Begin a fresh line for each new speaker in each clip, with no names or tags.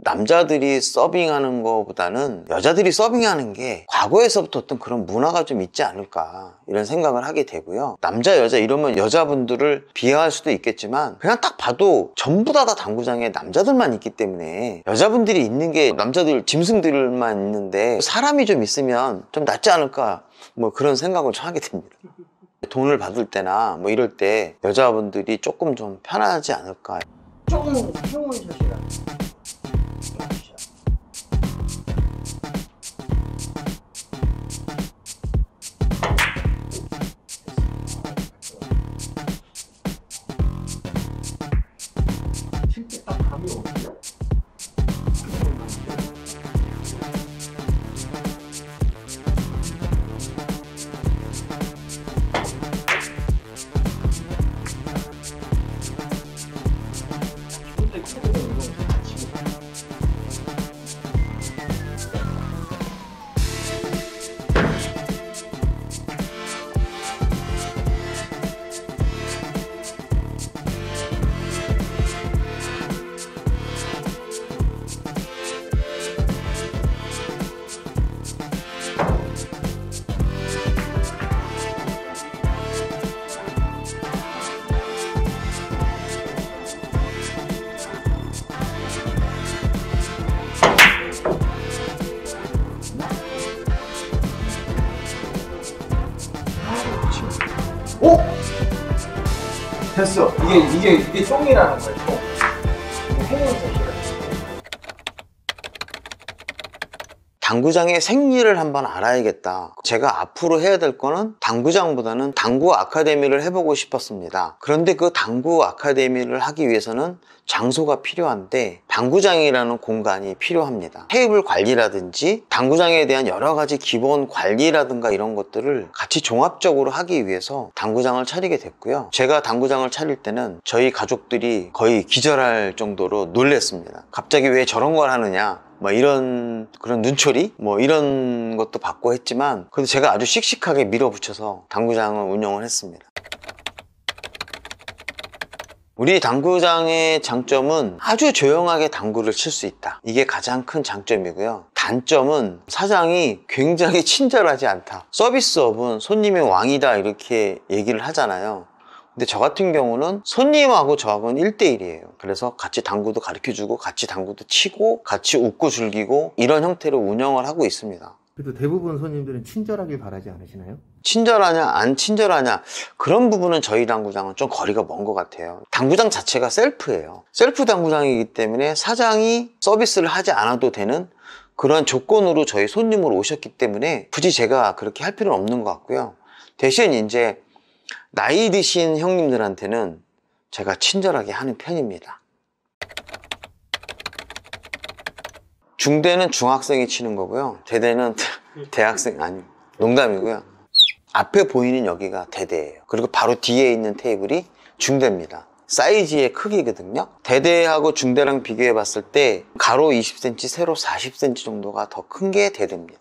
남자들이 서빙하는 것보다는 여자들이 서빙하는 게 과거에서부터 어떤 그런 문화가 좀 있지 않을까 이런 생각을 하게 되고요. 남자 여자 이러면 여자분들을 비하할 수도 있겠지만 그냥 딱 봐도 전부 다 당구장에 남자들만 있기 때문에 여자분들이 있는 게 남자들 짐승들만 있는데 사람이 좀 있으면 좀 낫지 않을까 뭐 그런 생각을 좀 하게 됩니다. 돈을 받을 때나 뭐 이럴 때 여자분들이 조금 좀 편하지 않을까.
좀 행운샷이라. 칠때 딱 감이 오는데요? 오! 됐어. 이게 똥이라는 거예요. 똥. 이게 행운샷이라.
당구장의 생리를 한번 알아야겠다. 제가 앞으로 해야 될 거는 당구장보다는 당구 아카데미를 해보고 싶었습니다. 그런데 그 당구 아카데미를 하기 위해서는 장소가 필요한데 당구장이라는 공간이 필요합니다. 테이블 관리라든지 당구장에 대한 여러 가지 기본 관리라든가 이런 것들을 같이 종합적으로 하기 위해서 당구장을 차리게 됐고요. 제가 당구장을 차릴 때는 저희 가족들이 거의 기절할 정도로 놀랬습니다. 갑자기 왜 저런 걸 하느냐, 뭐 이런 그런 눈초리 뭐 이런 것도 받고 했지만 그래도 제가 아주 씩씩하게 밀어붙여서 당구장을 운영을 했습니다. 우리 당구장의 장점은 아주 조용하게 당구를 칠 수 있다. 이게 가장 큰 장점이고요. 단점은 사장이 굉장히 친절하지 않다. 서비스업은 손님의 왕이다 이렇게 얘기를 하잖아요. 근데 저 같은 경우는 손님하고 저하고는 1대1이에요. 그래서 같이 당구도 가르쳐주고 같이 당구도 치고 같이 웃고 즐기고 이런 형태로 운영을 하고 있습니다.
그래도 대부분 손님들은 친절하길 바라지 않으시나요?
친절하냐 안 친절하냐 그런 부분은 저희 당구장은 좀 거리가 먼 것 같아요. 당구장 자체가 셀프예요. 셀프 당구장이기 때문에 사장이 서비스를 하지 않아도 되는 그런 조건으로 저희 손님으로 오셨기 때문에 굳이 제가 그렇게 할 필요는 없는 것 같고요. 대신 이제 나이 드신 형님들한테는 제가 친절하게 하는 편입니다. 중대는 중학생이 치는 거고요. 대대는 대학생, 아니 농담이고요. 앞에 보이는 여기가 대대예요. 그리고 바로 뒤에 있는 테이블이 중대입니다. 사이즈의 크기거든요. 대대하고 중대랑 비교해 봤을 때 가로 20cm, 세로 40cm 정도가 더 큰 게 대대입니다.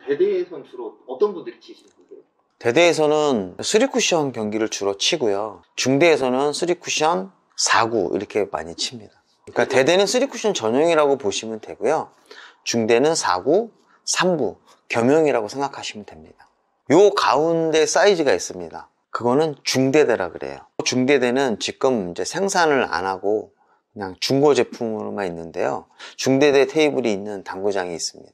대대에선 주로 어떤 분들이 치시는 거예요?
대대에서는 3쿠션 경기를 주로 치고요. 중대에서는 3쿠션, 4구 이렇게 많이 칩니다. 그러니까 대대는 3쿠션 전용이라고 보시면 되고요. 중대는 4구, 3구 겸용이라고 생각하시면 됩니다. 요 가운데 사이즈가 있습니다. 그거는 중대대라 그래요. 중대대는 지금 이제 생산을 안 하고 그냥 중고 제품으로만 있는데요. 중대대 테이블이 있는 당구장이 있습니다.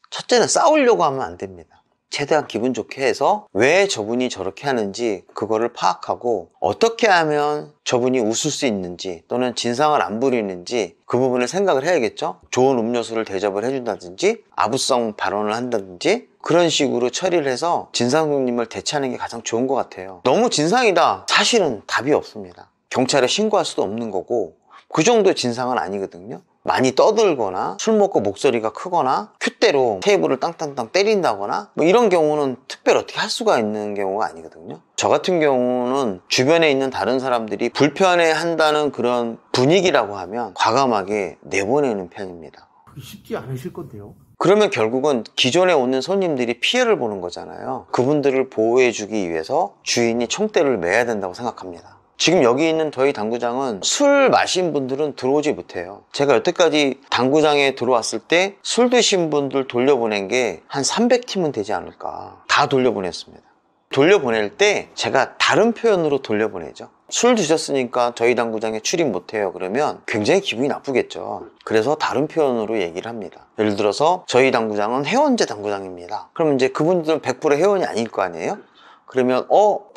첫째는 싸우려고 하면 안 됩니다. 최대한 기분 좋게 해서 왜 저분이 저렇게 하는지 그거를 파악하고 어떻게 하면 저분이 웃을 수 있는지 또는 진상을 안 부리는지 그 부분을 생각을 해야겠죠. 좋은 음료수를 대접을 해준다든지 아부성 발언을 한다든지 그런 식으로 처리를 해서 진상 손님을 대처하는 게 가장 좋은 것 같아요. 너무 진상이다, 사실은 답이 없습니다. 경찰에 신고할 수도 없는 거고 그 정도의 진상은 아니거든요. 많이 떠들거나 술 먹고 목소리가 크거나 큐대로 테이블을 땅땅땅 때린다거나 뭐 이런 경우는 특별히 어떻게 할 수가 있는 경우가 아니거든요. 저 같은 경우는 주변에 있는 다른 사람들이 불편해 한다는 그런 분위기라고 하면 과감하게 내보내는 편입니다.
그게 쉽지 않으실 건데요.
그러면 결국은 기존에 오는 손님들이 피해를 보는 거잖아요. 그분들을 보호해 주기 위해서 주인이 총대를 매야 된다고 생각합니다. 지금 여기 있는 저희 당구장은 술 마신 분들은 들어오지 못해요. 제가 여태까지 당구장에 들어왔을 때 술 드신 분들 돌려보낸 게 한 300팀은 되지 않을까. 다 돌려보냈습니다. 돌려보낼 때 제가 다른 표현으로 돌려보내죠. 술 드셨으니까 저희 당구장에 출입 못해요. 그러면 굉장히 기분이 나쁘겠죠. 그래서 다른 표현으로 얘기를 합니다. 예를 들어서 저희 당구장은 회원제 당구장입니다. 그럼 이제 그분들은 100% 회원이 아닐 거 아니에요? 그러면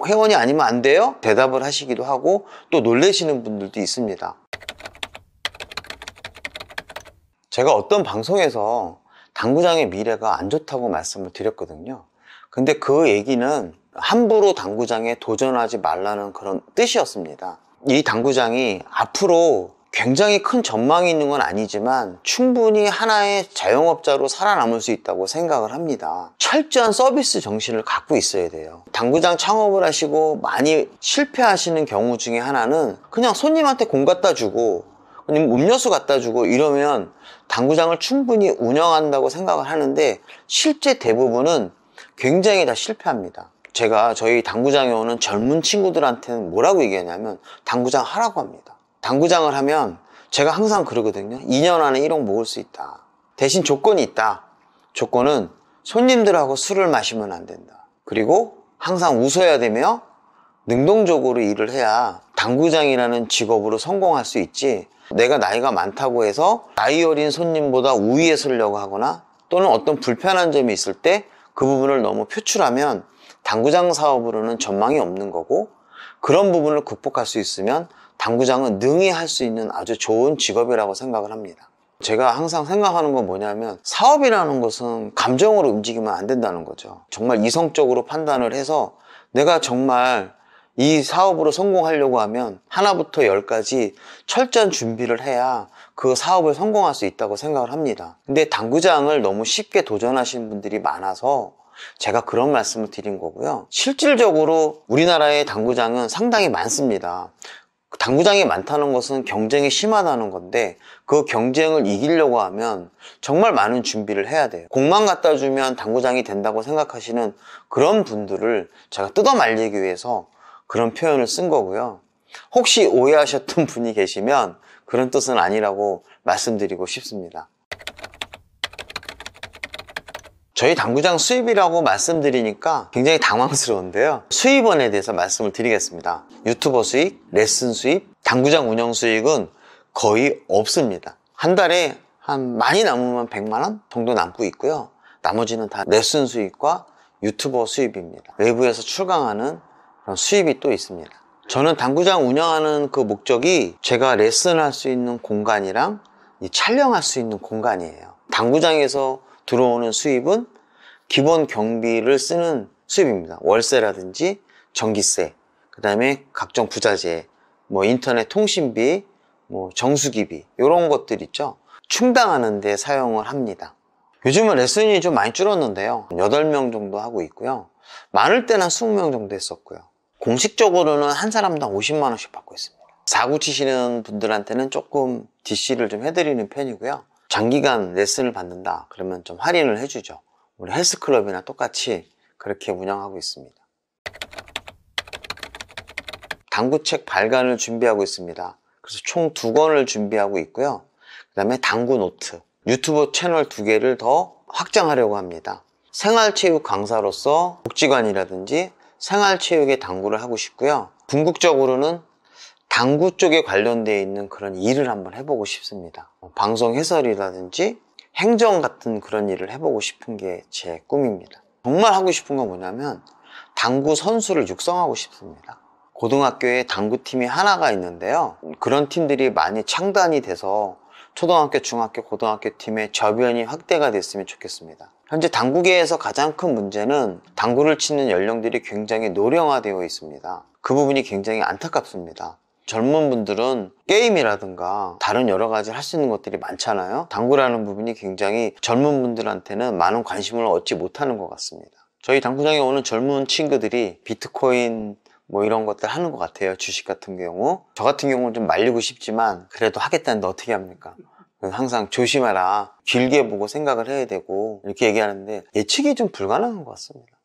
회원이 아니면 안 돼요? 대답을 하시기도 하고 또 놀라시는 분들도 있습니다. 제가 어떤 방송에서 당구장의 미래가 안 좋다고 말씀을 드렸거든요. 근데 그 얘기는 함부로 당구장에 도전하지 말라는 그런 뜻이었습니다. 이 당구장이 앞으로 굉장히 큰 전망이 있는 건 아니지만 충분히 하나의 자영업자로 살아남을 수 있다고 생각을 합니다. 철저한 서비스 정신을 갖고 있어야 돼요. 당구장 창업을 하시고 많이 실패하시는 경우 중에 하나는 그냥 손님한테 공 갖다 주고 아니면 음료수 갖다 주고 이러면 당구장을 충분히 운영한다고 생각을 하는데 실제 대부분은 굉장히 다 실패합니다. 제가 저희 당구장에 오는 젊은 친구들한테는 뭐라고 얘기하냐면 당구장 하라고 합니다. 당구장을 하면 제가 항상 그러거든요. 2년 안에 1억 모을 수 있다. 대신 조건이 있다. 조건은 손님들하고 술을 마시면 안 된다. 그리고 항상 웃어야 되며 능동적으로 일을 해야 당구장이라는 직업으로 성공할 수 있지, 내가 나이가 많다고 해서 나이 어린 손님보다 우위에 서려고 하거나 또는 어떤 불편한 점이 있을 때 그 부분을 너무 표출하면 당구장 사업으로는 전망이 없는 거고, 그런 부분을 극복할 수 있으면 당구장은 능히 할 수 있는 아주 좋은 직업이라고 생각을 합니다. 제가 항상 생각하는 건 뭐냐면 사업이라는 것은 감정으로 움직이면 안 된다는 거죠. 정말 이성적으로 판단을 해서 내가 정말 이 사업으로 성공하려고 하면 하나부터 10까지 철저한 준비를 해야 그 사업을 성공할 수 있다고 생각을 합니다. 근데 당구장을 너무 쉽게 도전하시는 분들이 많아서 제가 그런 말씀을 드린 거고요. 실질적으로 우리나라의 당구장은 상당히 많습니다. 당구장이 많다는 것은 경쟁이 심하다는 건데 그 경쟁을 이기려고 하면 정말 많은 준비를 해야 돼요. 공만 갖다 주면 당구장이 된다고 생각하시는 그런 분들을 제가 뜯어 말리기 위해서 그런 표현을 쓴 거고요. 혹시 오해하셨던 분이 계시면 그런 뜻은 아니라고 말씀드리고 싶습니다. 저희 당구장 수입이라고 말씀드리니까 굉장히 당황스러운데요. 수입원에 대해서 말씀을 드리겠습니다. 유튜버 수익, 레슨 수입, 당구장 운영 수익은 거의 없습니다. 한 달에 많이 남으면 100만 원 정도 남고 있고요. 나머지는 다 레슨 수입과 유튜버 수입입니다. 외부에서 출강하는 그런 수입이 또 있습니다. 저는 당구장 운영하는 그 목적이 제가 레슨할 수 있는 공간이랑 촬영할 수 있는 공간이에요. 당구장에서 들어오는 수입은 기본 경비를 쓰는 수입입니다. 월세라든지 전기세, 그 다음에 각종 부자재, 인터넷 통신비, 정수기비 이런 것들 있죠. 충당하는 데 사용을 합니다. 요즘은 레슨이 좀 많이 줄었는데요. 8명 정도 하고 있고요. 많을 때는 한 20명 정도 했었고요. 공식적으로는 한 사람당 50만 원씩 받고 있습니다. 사구 치시는 분들한테는 조금 DC를 좀 해드리는 편이고요. 장기간 레슨을 받는다 그러면 좀 할인을 해주죠. 우리 헬스클럽이나 똑같이 그렇게 운영하고 있습니다. 당구책 발간을 준비하고 있습니다. 그래서 총 2권을 준비하고 있고요. 그 다음에 당구 노트, 유튜브 채널 2개를 더 확장하려고 합니다. 생활체육 강사로서 복지관이라든지 생활체육에 당구를 하고 싶고요. 궁극적으로는 당구 쪽에 관련되어 있는 그런 일을 한번 해보고 싶습니다. 방송 해설이라든지 행정 같은 그런 일을 해보고 싶은 게 제 꿈입니다. 정말 하고 싶은 건 뭐냐면 당구 선수를 육성하고 싶습니다. 고등학교에 당구팀이 하나가 있는데요. 그런 팀들이 많이 창단이 돼서 초등학교, 중학교, 고등학교 팀의 저변이 확대가 됐으면 좋겠습니다. 현재 당구계에서 가장 큰 문제는 당구를 치는 연령들이 굉장히 노령화되어 있습니다. 그 부분이 굉장히 안타깝습니다. 젊은 분들은 게임이라든가 다른 여러 가지 할 수 있는 것들이 많잖아요. 당구라는 부분이 굉장히 젊은 분들한테는 많은 관심을 얻지 못하는 것 같습니다. 저희 당구장에 오는 젊은 친구들이 비트코인 이런 것들 하는 것 같아요. 주식 같은 경우. 저 같은 경우는 좀 말리고 싶지만 그래도 하겠다는데 어떻게 합니까? 항상 조심하라, 길게 보고 생각을 해야 되고 이렇게 얘기하는데 예측이 좀 불가능한 것 같습니다.